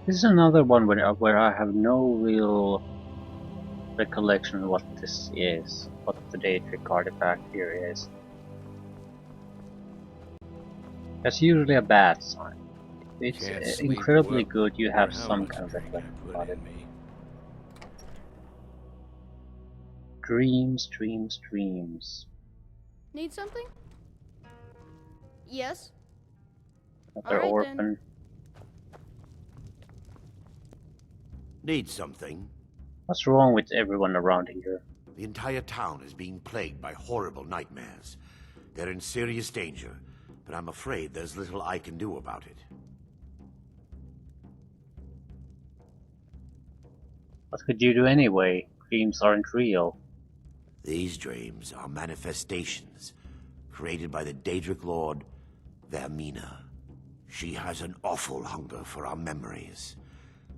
This is another one where I have no real recollection of what this is, what the Daedric artifact here is. That's usually a bad sign. If it's Can't sleep. incredibly good, you Wonder have how some much kind of pain recollection that put about it. in me. Dreams, dreams, dreams. Need something? Yes. Another Alright then. orphan. Need something? What's wrong with everyone around here? The entire town is being plagued by horrible nightmares. They're in serious danger, but I'm afraid there's little I can do about it. What could you do anyway? Dreams aren't real. These dreams are manifestations created by the Daedric Lord, Vermina. She has an awful hunger for our memories.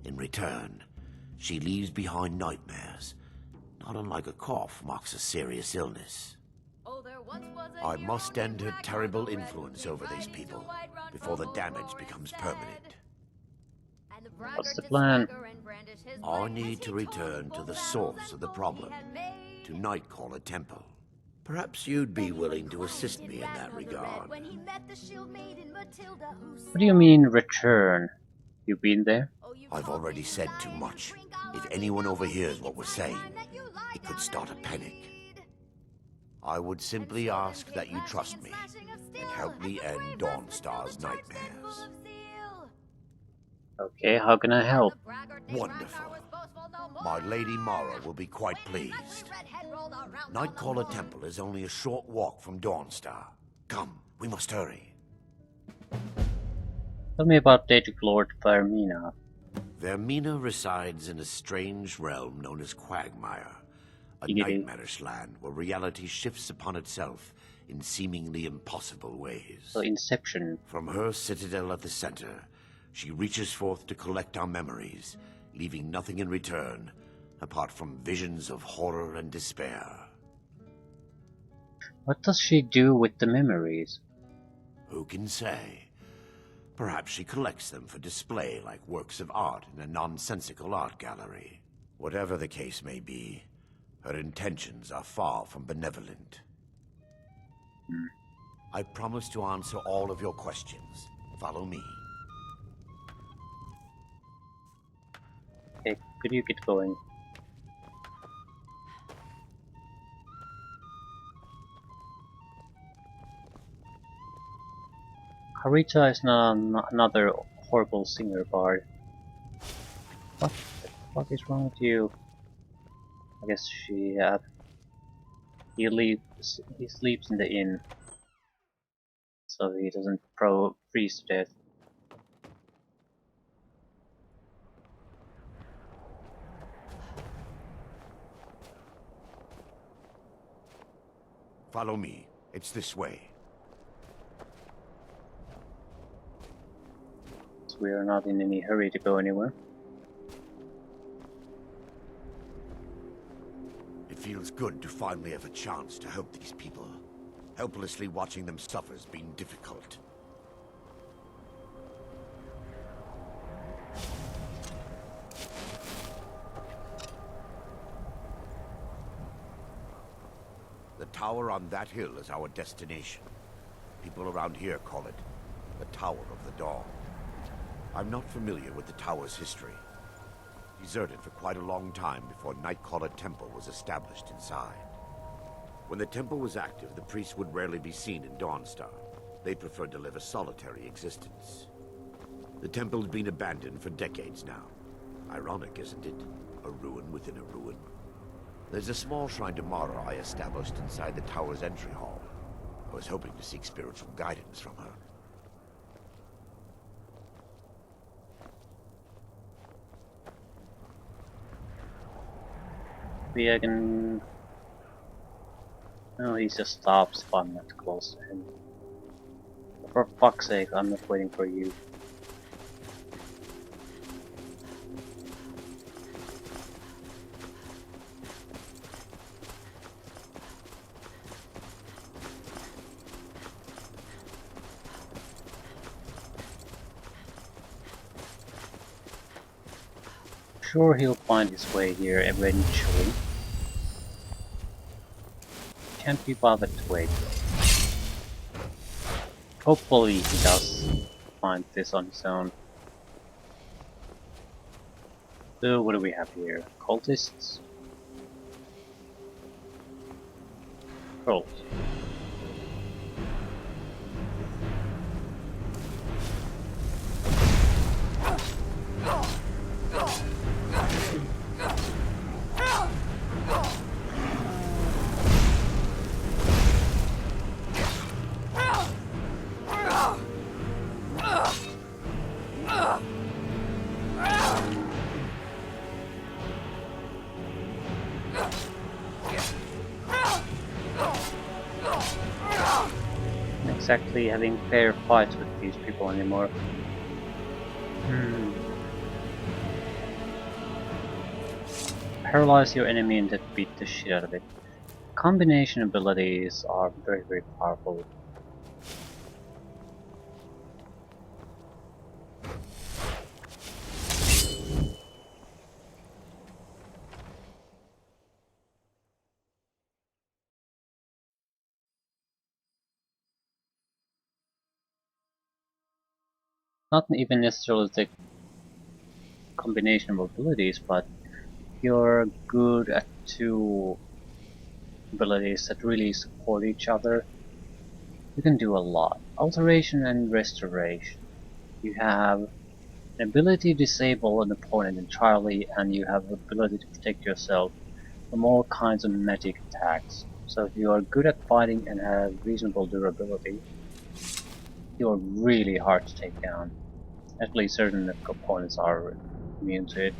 In return, she leaves behind nightmares. Not unlike a cough marks a serious illness. I must end her terrible influence over these people before the damage becomes permanent. What's the plan? I need to return to the source of the problem, to Nightcaller Temple. Perhaps you'd be willing to assist me in that regard. What do you mean, return? You've been there? I've already said too much. If anyone overhears what we're saying, it could start a panic. I would simply ask that you trust me and help me end Dawnstar's nightmares. Okay, how can I help? Wonderful. My Lady Mara will be quite pleased. Nightcaller Temple is only a short walk from Dawnstar. Come, we must hurry. Tell me about Daedric Lord Vermina. Vermina resides in a strange realm known as Quagmire, a Giggity. nightmarish land where reality shifts upon itself in seemingly impossible ways. So Inception. From her citadel at the center, she reaches forth to collect our memories, leaving nothing in return apart from visions of horror and despair. What does she do with the memories? Who can say? Perhaps she collects them for display like works of art in a nonsensical art gallery. Whatever the case may be, her intentions are far from benevolent. I promise to answer all of your questions. Follow me. Okay, could you get going? Harita is another horrible singer bard. What is wrong with you? I guess he sleeps in the inn, so he doesn't freeze to death. Follow me. It's this way. So we are not in any hurry to go anywhere. It feels good to finally have a chance to help these people. Helplessly watching them suffer has been difficult. The tower on that hill is our destination. People around here call it the Tower of the Dawn. I'm not familiar with the tower's history. Deserted for quite a long time before Nightcaller Temple was established inside. When the temple was active, the priests would rarely be seen in Dawnstar. They preferred to live a solitary existence. The temple's been abandoned for decades now. Ironic, isn't it? A ruin within a ruin. There's a small shrine to Mara I established inside the tower's entry hall. I was hoping to seek spiritual guidance from her. Maybe I can... No, he just stops if I'm not close to him. For fuck's sake, I'm not waiting for you. Sure, he'll find his way here eventually. Can't be bothered to wait though. Hopefully he does find this on his own. So what do we have here? Cultists? Trolls. Exactly having fair fights with these people anymore. Paralyze your enemy and then beat the shit out of it. Combination abilities are very, very powerful. Not even necessarily the combination of abilities, but you're good at two abilities that really support each other. You can do a lot. Alteration and Restoration. You have an ability to disable an opponent entirely, and you have the ability to protect yourself from all kinds of magic attacks. So if you are good at fighting and have reasonable durability, you're really hard to take down. At least certain opponents are immune to it.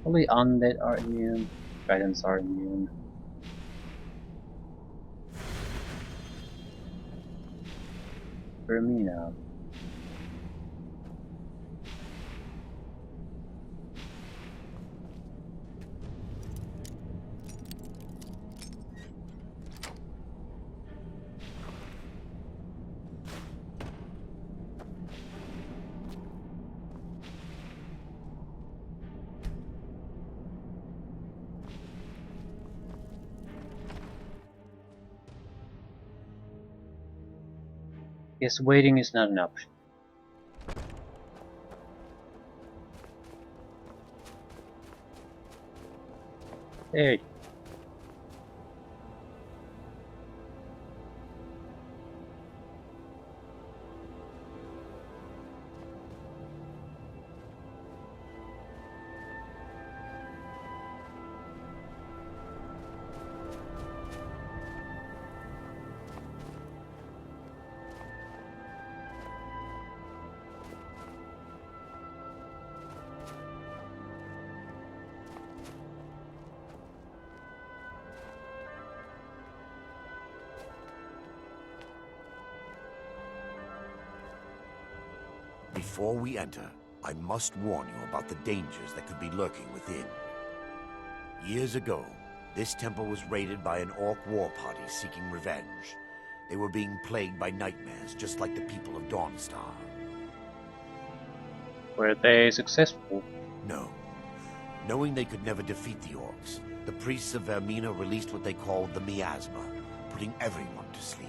Only undead are immune, dragons are immune. Vermina. Yes, waiting is not an option. There. Before we enter, I must warn you about the dangers that could be lurking within. Years ago, this temple was raided by an orc war party seeking revenge. They were being plagued by nightmares, just like the people of Dawnstar. Were they successful? No. Knowing they could never defeat the orcs, the priests of Vermina released what they called the miasma, putting everyone to sleep.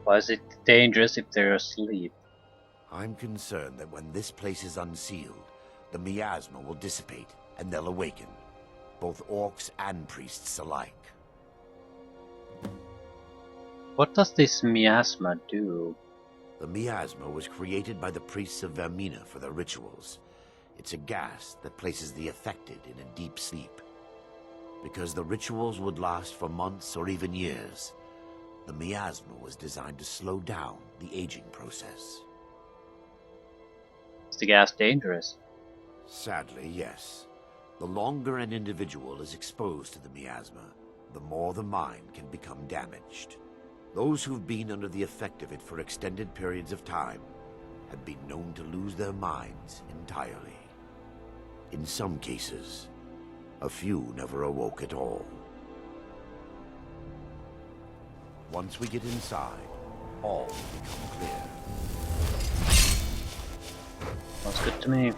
Was it dangerous if they're asleep? I'm concerned that when this place is unsealed, the miasma will dissipate and they'll awaken, both orcs and priests alike. What does this miasma do? The miasma was created by the priests of Vermina for their rituals. It's a gas that places the affected in a deep sleep. Because the rituals would last for months or even years, the miasma was designed to slow down the aging process. Is the gas dangerous? Sadly, yes. The longer an individual is exposed to the miasma, the more the mind can become damaged. Those who've been under the effect of it for extended periods of time have been known to lose their minds entirely. In some cases, a few never awoke at all. Once we get inside, all will become clear. Sounds good to me.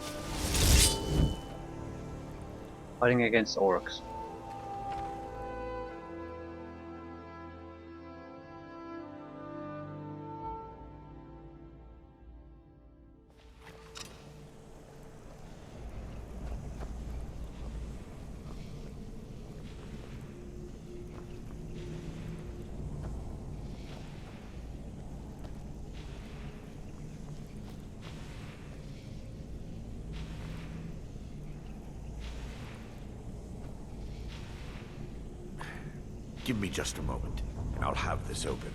Fighting against orcs. Give me just a moment, and I'll have this open.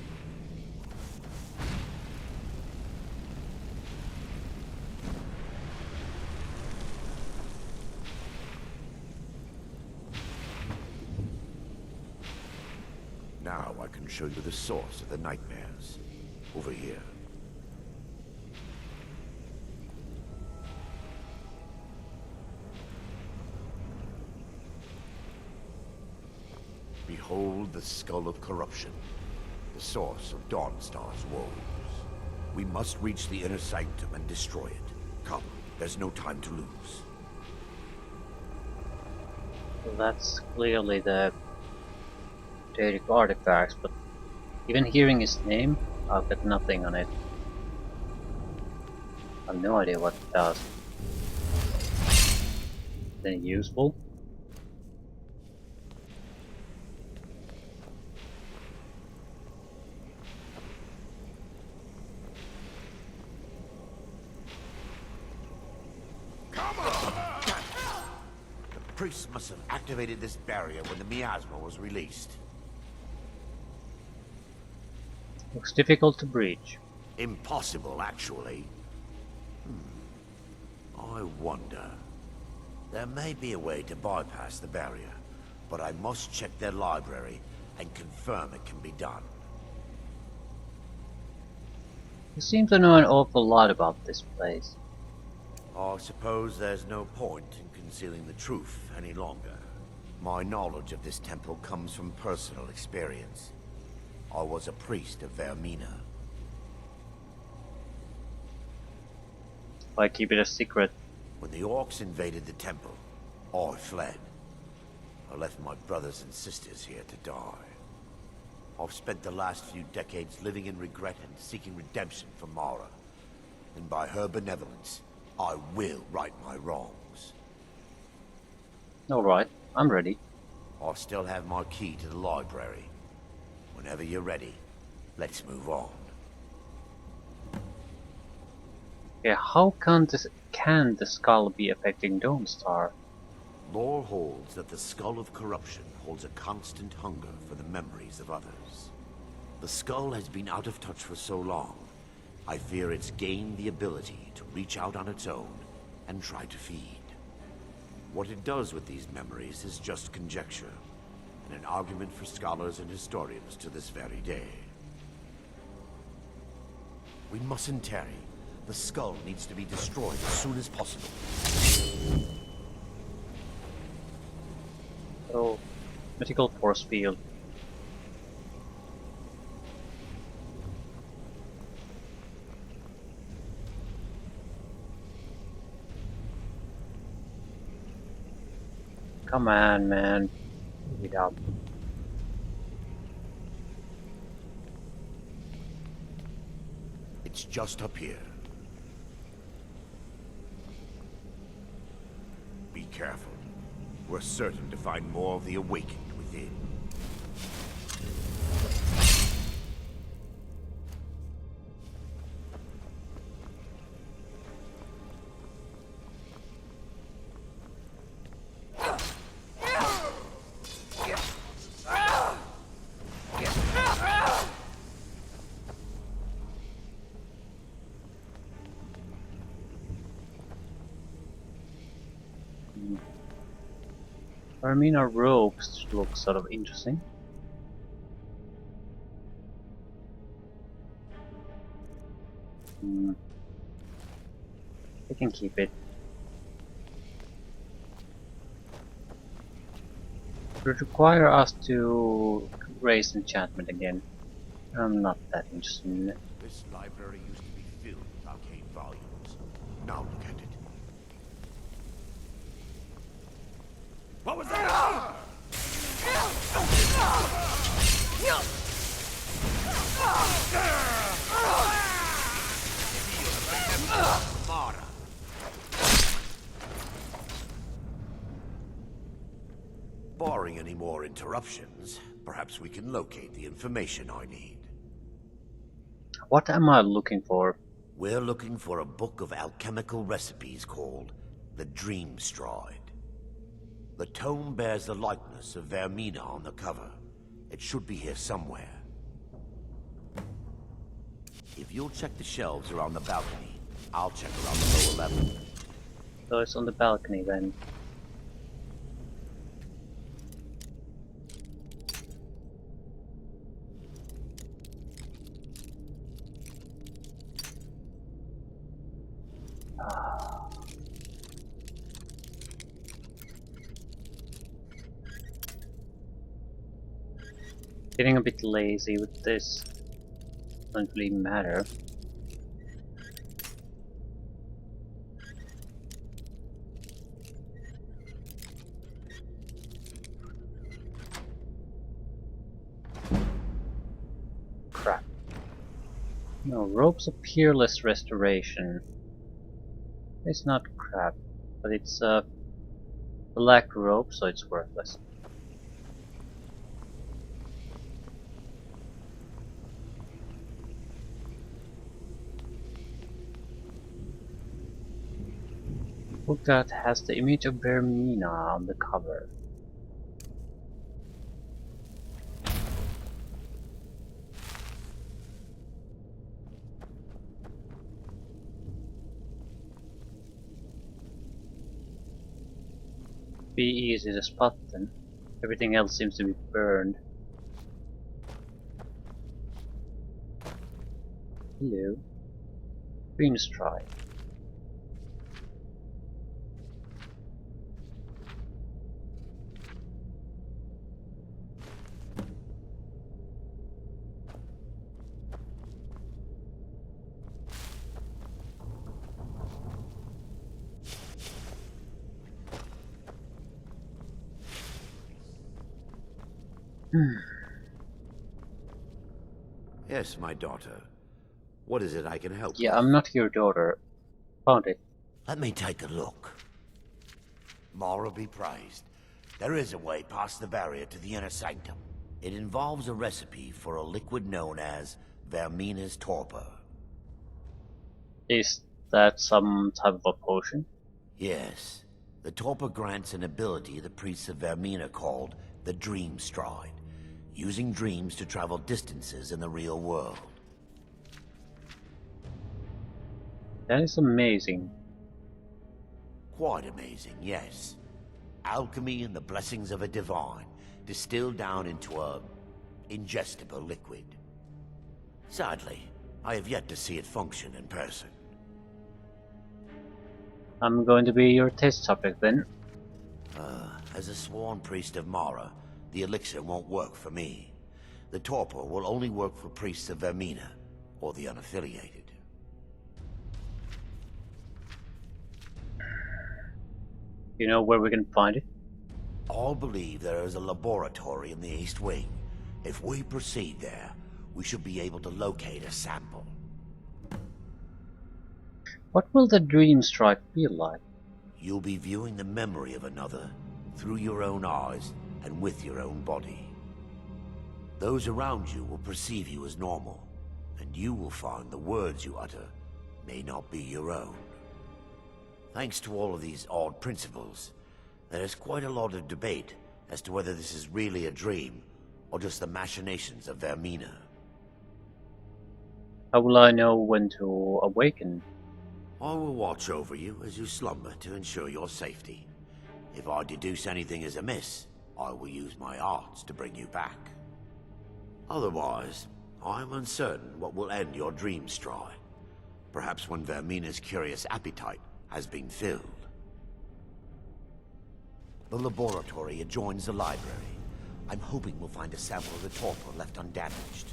Now I can show you the source of the nightmares. Over here. Behold the skull of corruption, the source of Dawnstar's woes. We must reach the inner sanctum and destroy it. Come, there's no time to lose. Well, that's clearly the Daedic artifacts, but even hearing his name, I've got nothing on it. I have no idea what it does. Is it useful? The priests must have activated this barrier when the miasma was released. Looks difficult to breach. Impossible, actually. I wonder. There may be a way to bypass the barrier, but I must check their library and confirm it can be done. You seem to know an awful lot about this place. I suppose there's no point in concealing the truth any longer. My knowledge of this temple comes from personal experience. I was a priest of Vermina. Why keep it a secret? When the orcs invaded the temple, I fled. I left my brothers and sisters here to die. I've spent the last few decades living in regret and seeking redemption from Mara. And by her benevolence, I will right my wrongs. Alright, I'm ready. I still have my key to the library. Whenever you're ready, let's move on. Yeah, how can the skull be affecting Dawnstar? Lore holds that the skull of corruption holds a constant hunger for the memories of others. The skull has been out of touch for so long, I fear it's gained the ability to reach out on its own and try to feed. What it does with these memories is just conjecture, and an argument for scholars and historians to this very day. We mustn't tarry. The skull needs to be destroyed as soon as possible. Oh, mythical force field. Come on, man. Give it up. It's just up here. Be careful. We're certain to find more of the awakened within. Vermina ropes look sort of interesting. We can keep it. It would require us to raise enchantment again. I'm not that interested in it. This library used to be filled with arcane volumes. Now look at it. What was that? Mara. Barring any more interruptions, perhaps we can locate the information I need. What am I looking for? We're looking for a book of alchemical recipes called the Dream Stride. The tome bears the likeness of Vermina on the cover. It should be here somewhere. If you'll check the shelves around the balcony, I'll check around the lower level. So it's on the balcony then. Getting a bit lazy with this. Doesn't really matter. Crap. No, Robes of Peerless Restoration. It's not crap, but it's a black robe, so it's worthless. Book that has the image of Vermina on the cover. Be easy to spot them. Everything else seems to be burned. Hello. Dream Stride. Yes, my daughter. What is it I can help Yeah, with? I'm not your daughter. Found it. Let me take a look. Mara be praised. There is a way past the barrier to the inner sanctum. It involves a recipe for a liquid known as Vermina's torpor. Is that some type of a potion? Yes. The torpor grants an ability the priests of Vermina called the Dream Stride, using dreams to travel distances in the real world. That is amazing. Quite amazing, yes. Alchemy and the blessings of a divine, distilled down into a ingestible liquid. Sadly, I have yet to see it function in person. I'm going to be your test subject then. As a sworn priest of Mara, the elixir won't work for me. The torpor will only work for priests of Vermina, or the unaffiliated. You know where we can find it? All believe there is a laboratory in the East Wing. If we proceed there, we should be able to locate a sample. What will the Dream Stride feel like? You'll be viewing the memory of another, through your own eyes and with your own body. Those around you will perceive you as normal, and you will find the words you utter may not be your own. Thanks to all of these odd principles, there is quite a lot of debate as to whether this is really a dream or just the machinations of Vermina. How will I know when to awaken? I will watch over you as you slumber to ensure your safety. If I deduce anything is amiss, I will use my arts to bring you back. Otherwise, I am uncertain what will end your dream stride. Perhaps when Vermina's curious appetite has been filled. The laboratory adjoins the library. I'm hoping we'll find a sample of the torpor left undamaged.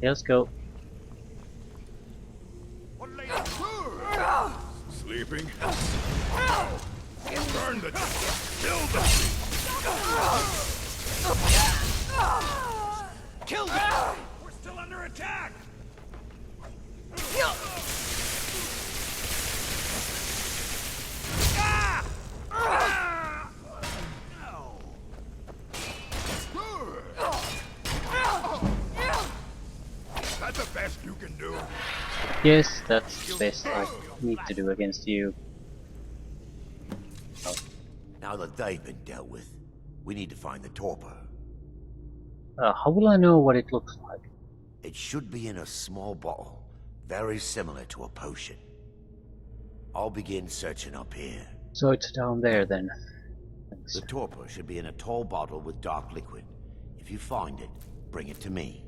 Yeah, let's go. What lady? Sleeping? Burn the kill the Kill them! We're still under attack! That's the best you can do. Yes, that's the best I need to do against you. Oh, Now that they've been dealt with, we need to find the torpor. how will I know what it looks like? It should be in a small bottle, very similar to a potion. I'll begin searching up here. So it's down there then. Thanks. The torpor should be in a tall bottle with dark liquid. If you find it, bring it to me.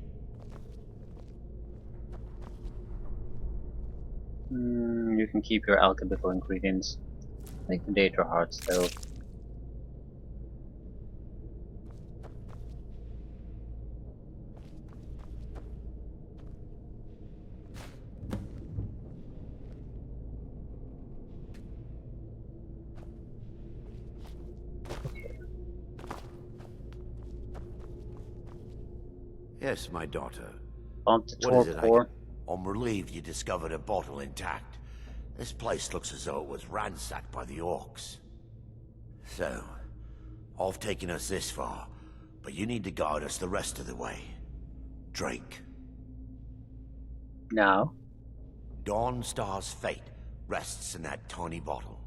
You can keep your alchemical ingredients. Like the data hearts though. Yes, my daughter. Found the What is it? torpor. I'm relieved you discovered a bottle intact. This place looks as though it was ransacked by the orcs. So, I've taken us this far, but you need to guide us the rest of the way. Drake. Now? Dawnstar's fate rests in that tiny bottle.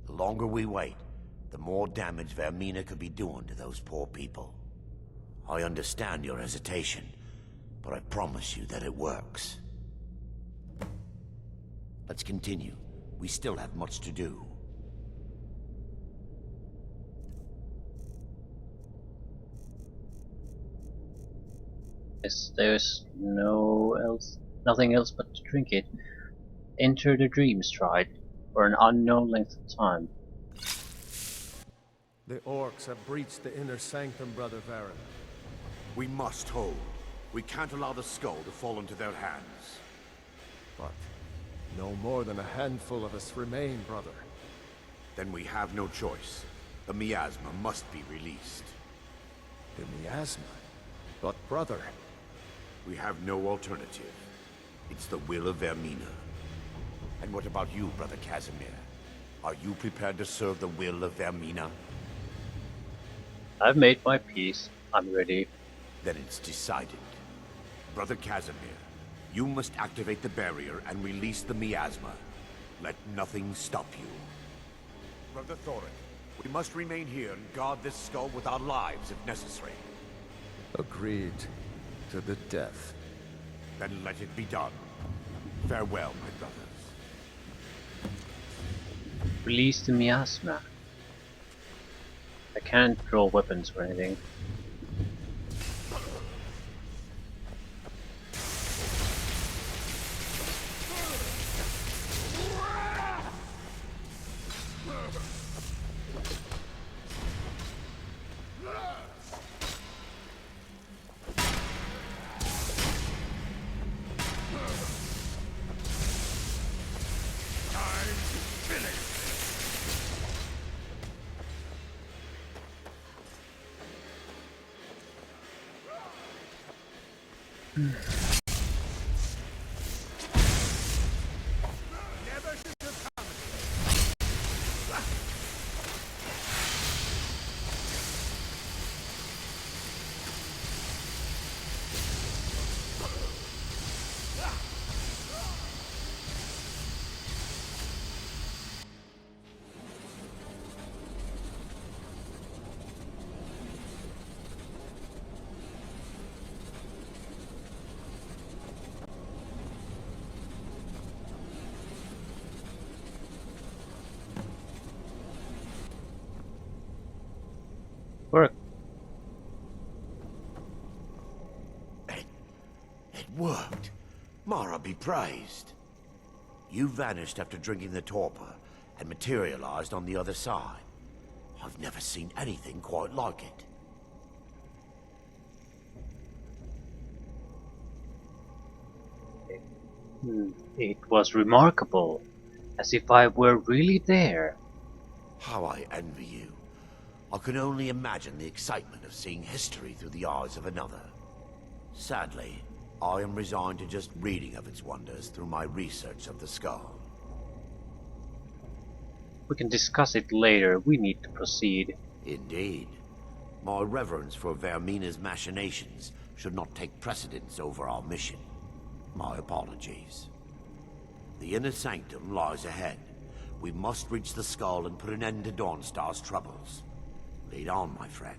The longer we wait, the more damage Vermina could be doing to those poor people. I understand your hesitation, but I promise you that it works. Let's continue. We still have much to do. Yes, there's nothing else but to drink it. Enter the dream stride for an unknown length of time. The orcs have breached the inner sanctum, Brother Varen. We must hold. We can't allow the skull to fall into their hands. But no more than a handful of us remain, brother. Then we have no choice. The miasma must be released. The miasma? But brother... We have no alternative. It's the will of Vermina. And what about you, Brother Casimir? Are you prepared to serve the will of Vermina? I've made my peace. I'm ready. Then it's decided. Brother Casimir, you must activate the barrier and release the miasma. Let nothing stop you. Brother Thorin, we must remain here and guard this skull with our lives if necessary. Agreed. To the death. Then let it be done. Farewell, my brothers. Release the miasma. I can't draw weapons or anything. Work. It worked. Mara be praised. You vanished after drinking the torpor and materialized on the other side. I've never seen anything quite like it. It was remarkable, as if I were really there. How I envy you. I can only imagine the excitement of seeing history through the eyes of another. Sadly, I am resigned to just reading of its wonders through my research of the skull. We can discuss it later. We need to proceed. Indeed. My reverence for Vermina's machinations should not take precedence over our mission. My apologies. The inner sanctum lies ahead. We must reach the skull and put an end to Dawnstar's troubles. Lead on, my friend.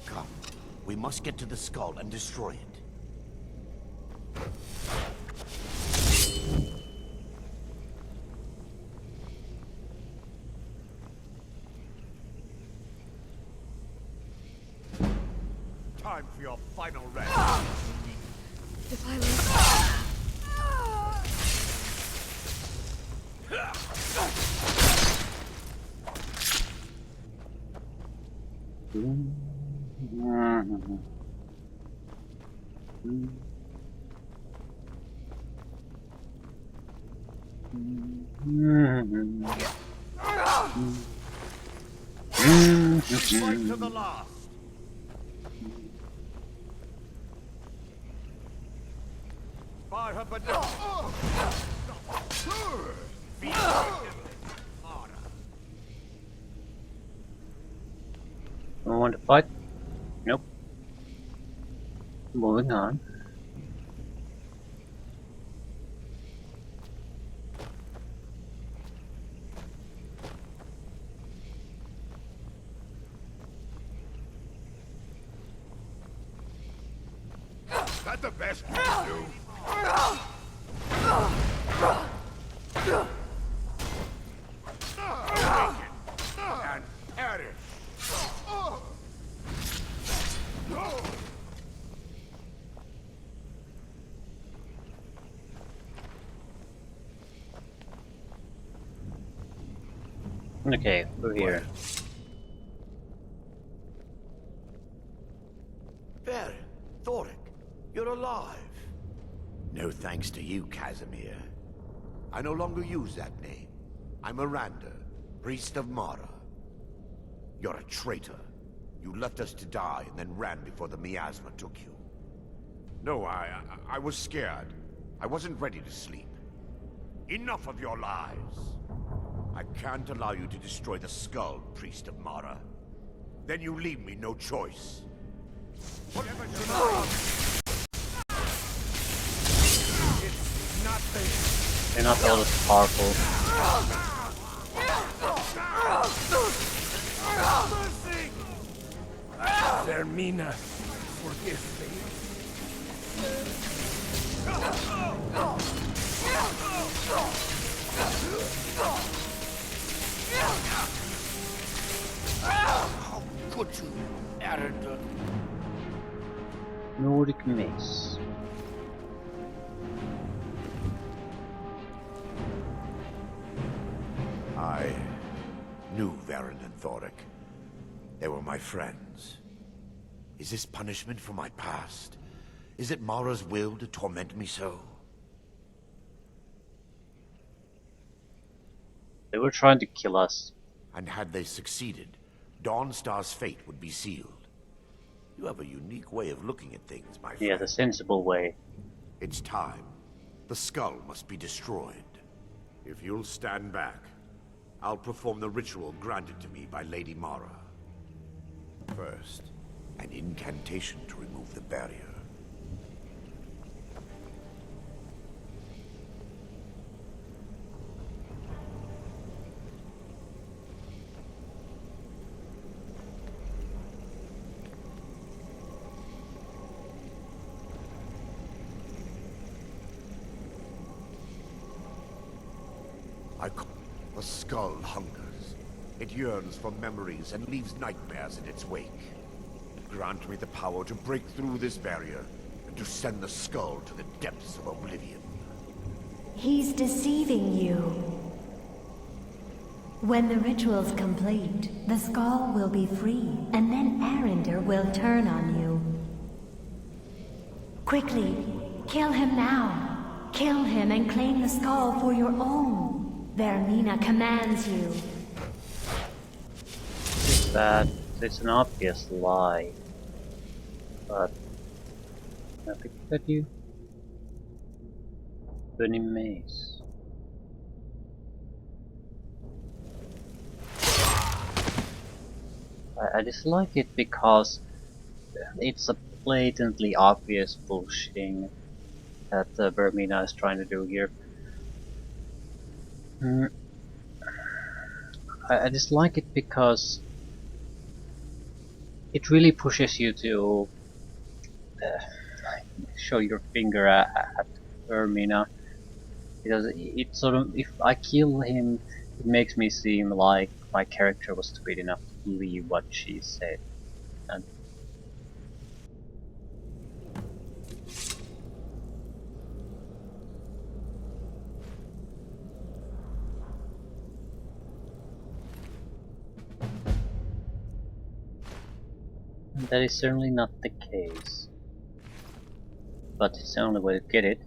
Come. We must get to the skull and destroy it. Time for your final rest. If I lose... Fight to the last. By her banana. I want to fight? Nope. Moving on. That's the best you can do. And at it. Okay, we're here. Baron, Thoric, you're alive. No thanks to you, Casimir. I no longer use that name. I'm Miranda, priest of Mara. You're a traitor. You left us to die and then ran before the miasma took you. No, I was scared. I wasn't ready to sleep. Enough of your lies. I can't allow you to destroy the skull, priest of Mara. Then you leave me no choice. Whatever you It's nothing. They're not all as powerful. Vermina, forgive me. How could you, Arrogant? Nordic mace. I knew Varen and Thoric. They were my friends. Is this punishment for my past? Is it Mara's will to torment me so? They were trying to kill us. And had they succeeded, Dawnstar's fate would be sealed. You have a unique way of looking at things, my friend. Yeah, the sensible way. It's time. The skull must be destroyed. If you'll stand back, I'll perform the ritual granted to me by Lady Mara. First, an incantation to remove the barrier. The skull hungers. It yearns for memories and leaves nightmares in its wake. Grant me the power to break through this barrier and to send the skull to the depths of oblivion. He's deceiving you. When the ritual's complete, the skull will be free, and then Arender will turn on you. Quickly, Kill him now. Kill him and claim the skull for your own. Vermina commands you. That it's an obvious lie. But I think that you burning maze. I dislike it because it's a blatantly obvious bullshitting that Vermina is trying to do here. I dislike it because it really pushes you to show your finger at Vermina, because it sort of, if I kill him, it makes me seem like my character was stupid enough to believe what she said. And that is certainly not the case. But it's the only way to get it,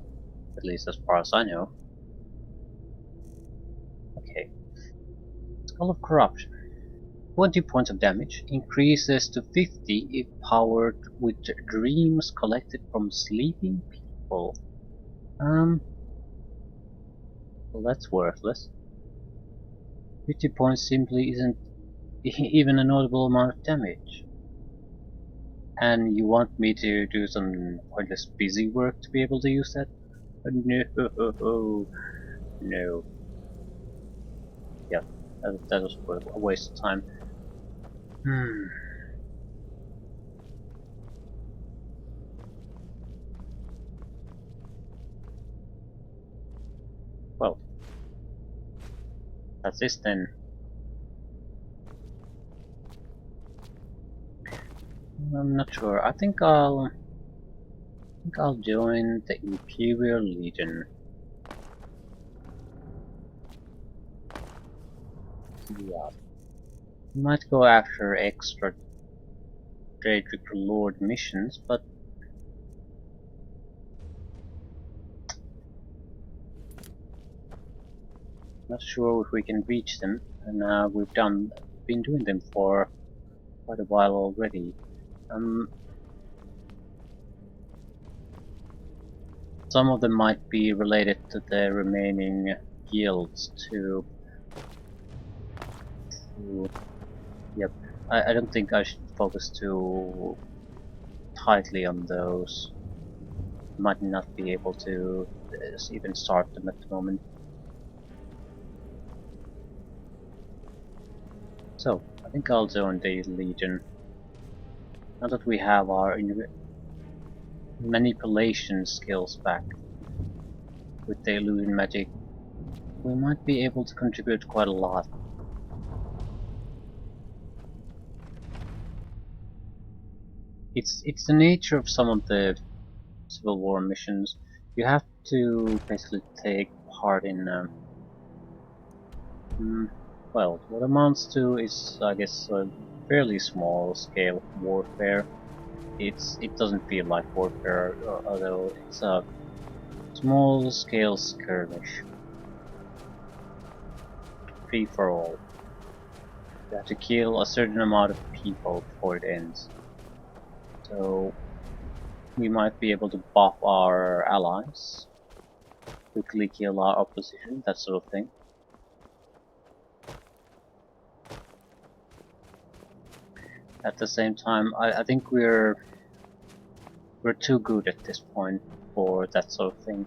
at least as far as I know. Okay. Skull of Corruption. 20 points of damage, increases to 50 if powered with dreams collected from sleeping people. Well, that's worthless. 50 points simply isn't even a notable amount of damage. And you want me to do some pointless busy work to be able to use that? No. No. Yeah, that was a waste of time. Well, that's this then. I'm not sure. I think I'll join the Imperial Legion. Yeah. Might go after extra Daedric Lord missions, but not sure if we can reach them. And we've been doing them for quite a while already. Some of them might be related to the remaining guilds too. Yep, I don't think I should focus too tightly on those. Might not be able to even start them at the moment. So, I think I'll join the Legion. Now that we have our manipulation skills back with the illusion magic, we might be able to contribute quite a lot. It's the nature of some of the Civil War missions. You have to basically take part in well, what amounts to is, I guess, a fairly small scale warfare. It doesn't feel like warfare, although it's a small scale skirmish. Free for all. You have to kill a certain amount of people before it ends. So we might be able to buff our allies, quickly kill our opposition, that sort of thing. At the same time, I think we're too good at this point for that sort of thing.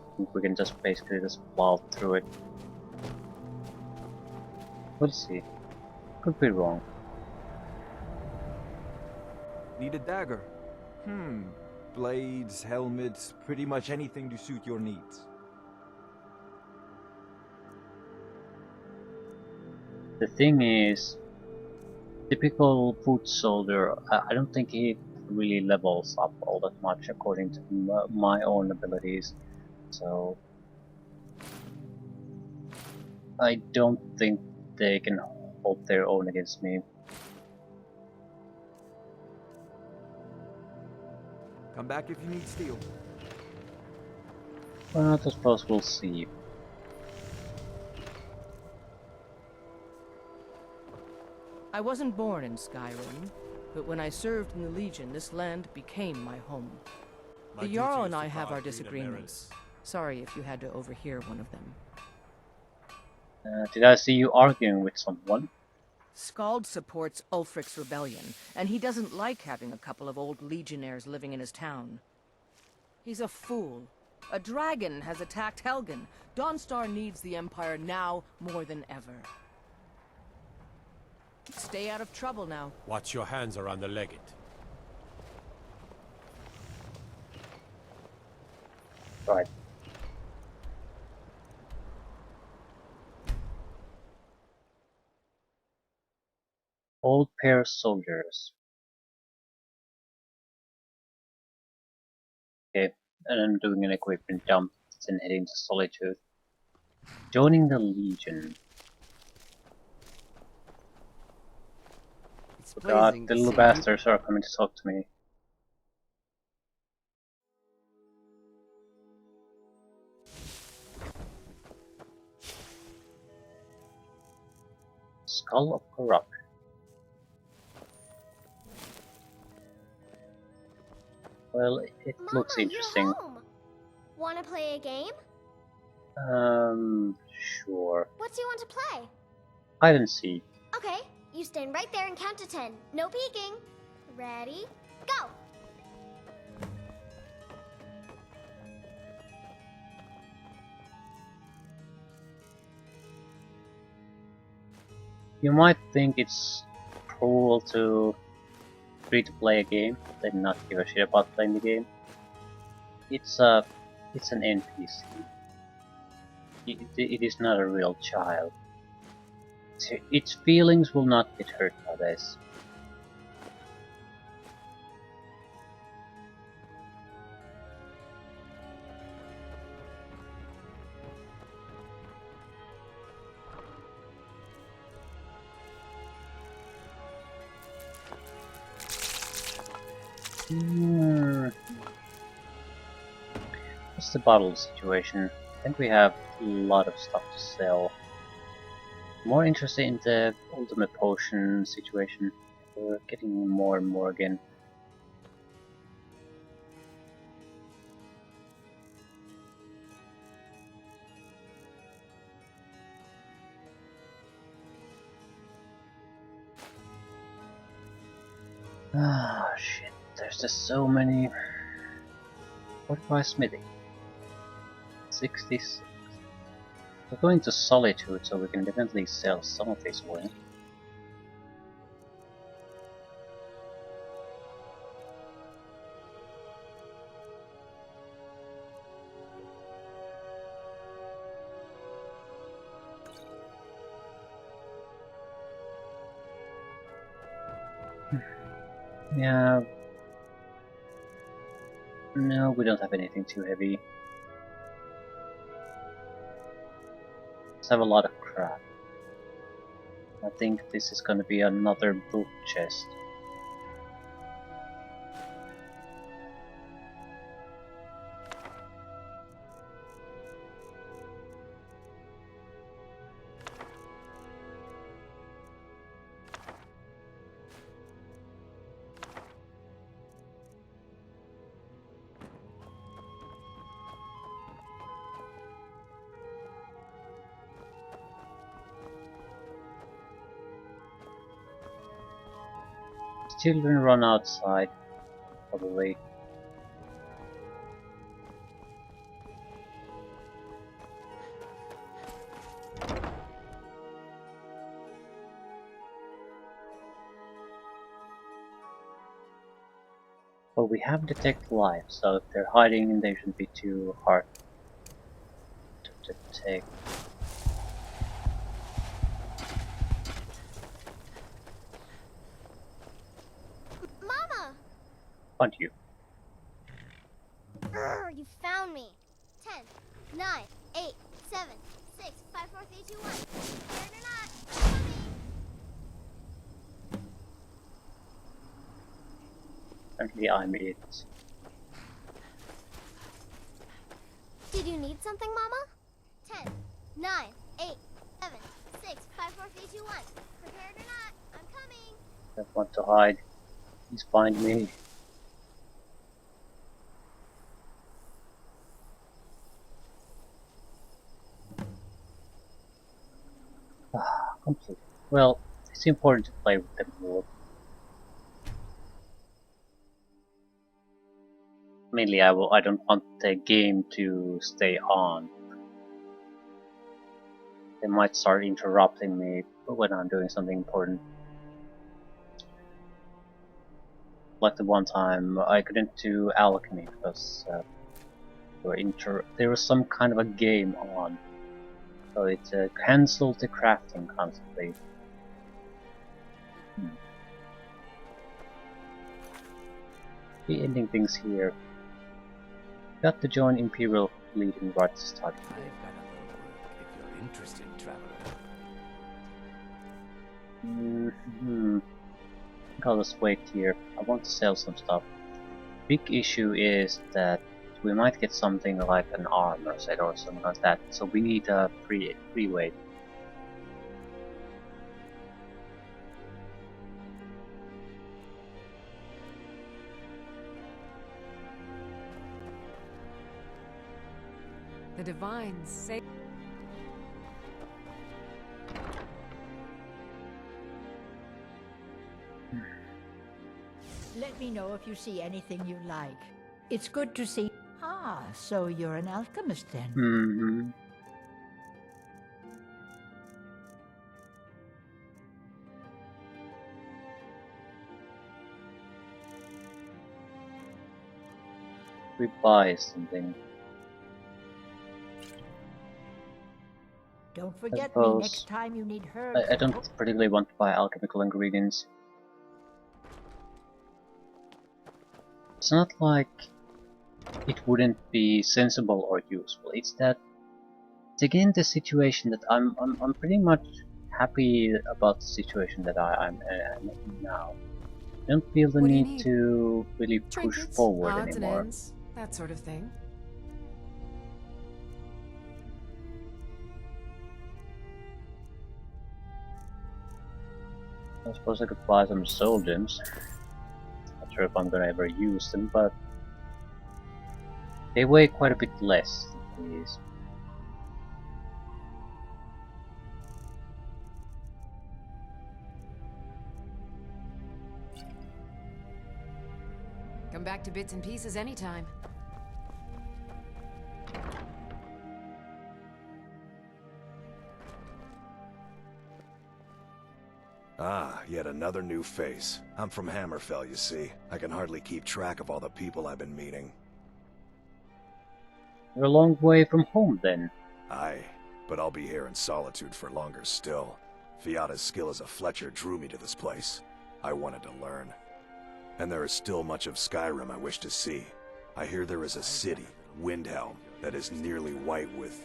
I think we can just basically just plow through it. We'll see. Could be wrong. Need a dagger? Blades, helmets, pretty much anything to suit your needs. The thing is, typical foot soldier, I don't think he really levels up all that much according to my own abilities. So I don't think they can hold their own against me. Come back if you need steel. Well, I suppose we'll see. I wasn't born in Skyrim, but when I served in the Legion, this land became my home. My The duty Jarl is and to I have guard our Green disagreements. Sorry if you had to overhear one of them. Did I see you arguing with someone? Skald supports Ulfric's rebellion, and he doesn't like having a couple of old legionnaires living in his town. He's a fool. A dragon has attacked Helgen. Dawnstar needs the Empire now more than ever. Stay out of trouble now. Watch your hands around the legate. Right. Old pair soldiers. Okay, and I'm doing an equipment dump and heading to Solitude. Joining the Legion. It's Oh god, pleasing the to little see bastards are coming to talk to me. Skull of Corruption. Well, it looks interesting. You're home. Wanna play a game? Sure. What do you want to play? Hide and seek. Okay, you stand right there and count to 10. No peeking. Ready? Go! You might think it's cruel to free to play a game, then not give a shit about playing the game. It's an NPC. It is not a real child. Its feelings will not get hurt by this. What's the bottle situation? I think we have a lot of stuff to sell. More interested in the ultimate potion situation. We're getting more and more again. Ah, shit. There's just so many. What do I smithy? 66. We're going to Solitude, so we can definitely sell some of this away. Yeah. No, we don't have anything too heavy. Let's have a lot of crap. I think this is gonna be another book chest. Children run outside, probably. But we have detect life, so if they're hiding, they shouldn't be too hard to detect. Mama! Hunt you. You found me. 10, 9, 8, 7, 6, 5, 4, 3, 2, 1. Scared or not, I'm coming. Apparently I'm it. Did you need something, Mama? 10, 9, 8, 7, 6, 5, 4, 3, 2, 1. Prepared or not, I'm coming. Don't want to hide. Please find me. Complete. Well, it's important to play with them more. Mainly, I don't want the game to stay on. They might start interrupting me when I'm doing something important. Like the one time I couldn't do alchemy because there was some kind of a game on, so it cancelled the crafting constantly. The ending things here. Got to join Imperial Fleet and right to start. I've got a little work if you're interested, traveler. I think I'll just wait here. I want to sell some stuff. Big issue is that we might get something like an armor set or something like that, so we need a free weight. The divines say. Let me know if you see anything you like. It's good to see. Ah, so you're an alchemist then? We buy something. Don't forget me next time you need herbs. I don't particularly want to buy alchemical ingredients. It's not like it wouldn't be sensible or useful. It's that it's again the situation that I'm pretty much happy about the situation that I'm in now. I don't feel the need to really push forward Odds and anymore. ends, that sort of thing. I suppose I could buy some soul gems. Not sure if I'm gonna ever use them, but they weigh quite a bit less than these. Come back to bits and pieces anytime. Ah, yet another new face. I'm from Hammerfell, you see. I can hardly keep track of all the people I've been meeting. You're a long way from home, then. Aye, but I'll be here in solitude for longer still. Fiata's skill as a Fletcher drew me to this place. I wanted to learn. And there is still much of Skyrim I wish to see. I hear there is a city, Windhelm, that is nearly white with...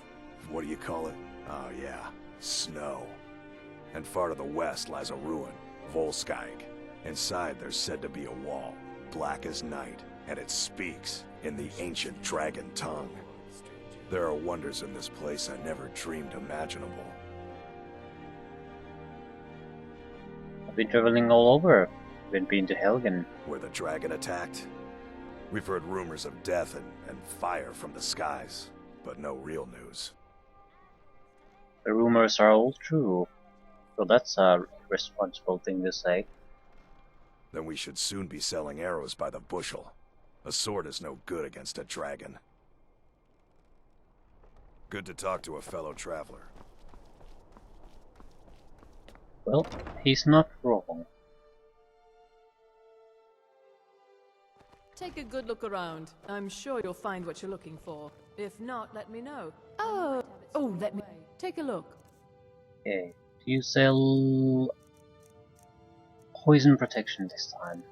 what do you call it? Oh yeah, snow. And far to the west lies a ruin, Volskyg. Inside there's said to be a wall, black as night, and it speaks in the ancient dragon tongue. There are wonders in this place I never dreamed imaginable. I've been traveling all over. I've been to Helgen. Where the dragon attacked? We've heard rumors of death and fire from the skies, but no real news. The rumors are all true. So that's a responsible thing to say. Then we should soon be selling arrows by the bushel. A sword is no good against a dragon. Good to talk to a fellow traveler. Well, he's not wrong. Take a good look around. I'm sure you'll find what you're looking for. If not, let me know. Oh, let me take a look. Okay, do you sell poison protection this time?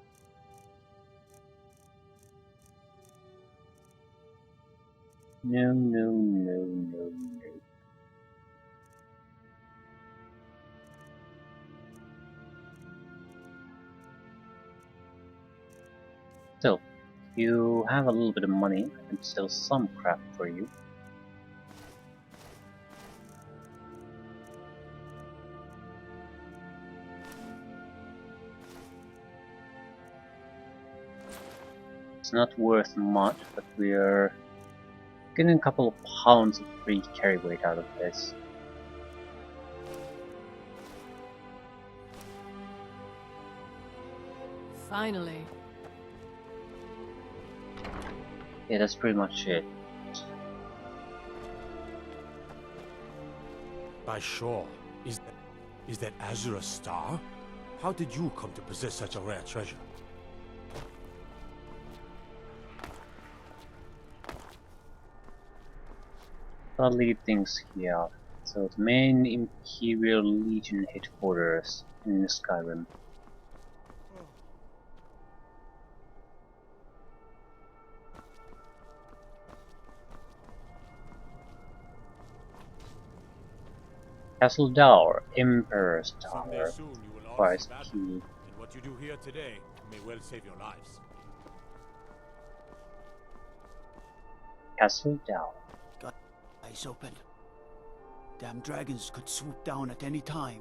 No, no, no, no, no. Still, you have a little bit of money. I can sell some crap for you. not worth much, but we're getting a couple of pounds of free carry weight out of this. Finally. Yeah, that's pretty much it. By shore, is that Azure a star? How did you come to possess such a rare treasure? I'll leave things here. So the main Imperial Legion headquarters in Skyrim. Castle Dower, Emperor's Someday Tower, soon you will all Price see battle, Key. and what you do here today may well save your lives. Castle Dower. Got eyes open. Damn dragons could swoop down at any time.